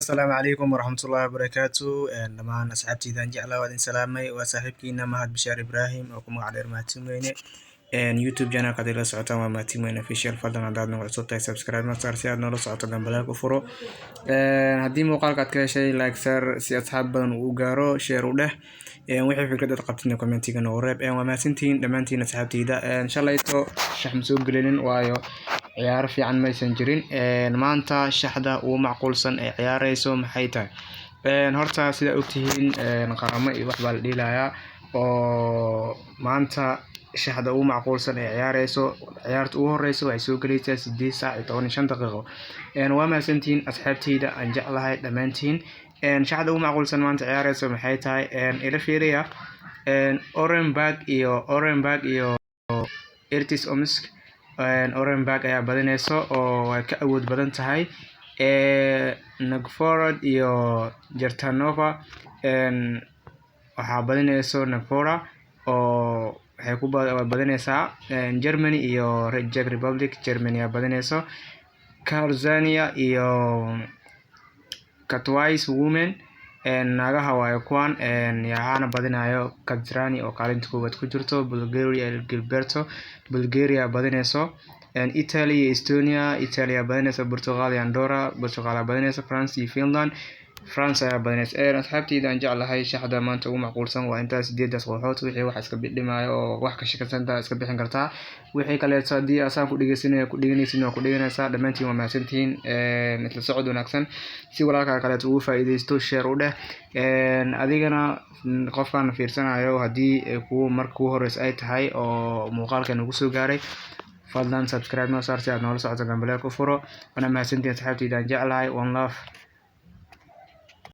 السلام عليكم ورحمة الله وبركاته. دمان أصحابتي إذا جعلا وادين سلامي وصاحبكينا مهد بشار إبراهيم وكم على مهتم وينه يوتيوب جانا قد لا سعوتا ومهتم وينه في شير فضل عدد نوع صوت سبسكرايب ما صار سياد نور صوتا جنبلاك وفرو هدي مقال قد كل شيء لايك سر سي أصحاب وجارو شير وله وحي فكرة قبتنا كومنتي كنا ورب وما سنتين دمانتين أصحابتي إذا إن شاء الله يتو شح مسوق قليلين وايو ciyaar fiican maysan jirin maanta shaxda uu macquulsan ee ciyaareyso maxay tahay horta sida ogtihiin qaramo iyo wax baa la dhilayaa oo maanta shaxda uu macquulsan ee ciyaareyso ciyaarta ugu horeyso waxay soo galaysaa 8 saac iyo 15 daqiiqo waa maasantiin asxaabteyda aan jeclahay dhamaantiin shaxda uu macquulsan maanta ciyaareyso maxay tahay ila fiiriya Orenburg iyo Ertis Omsk Orenburg ayaa badinayso oo way ka awood badan tahay Novgorod iyo Chertanova waxaa badinayso Novgorod oo waxay ku badinaysaa Germany iyo Czech Republic. Germany ayaa badinayso Karzania iyo Katowice Women nagaha waayo kuwan yahaana badinayo Kazrani oo kaalinta koowaad ku jirto Bulgaria Gilberto Bulgaria badinayso Italy iyo Estonia Italy badinayso Portugal iyo Andorra Portugal badinayso France iyo Finland France ayaa badinayso asxaabteyda aan jeclahay shaxda maanta ugu macquulsan waa intaas 8 kooxood wixii wax iska bidhimayo oo wax ka shaqeynta iska bixin kartaa wixii kale hadii asaan ku dhiganaysaa dhamaantiin waa mahadsantihiin isla socod wanaagsan si walaalka kale ugu faa'iideysto share u dheh adigana qofkan fiirsanayo hadii ku markuu horeys ay tahay oo muuqaalkan ugu soo gaaray fadlan subscribe noo saar si aad noola socoto gambaleel ku furo wana mahadsantihiin asxaabteyda aan jeclahay one love.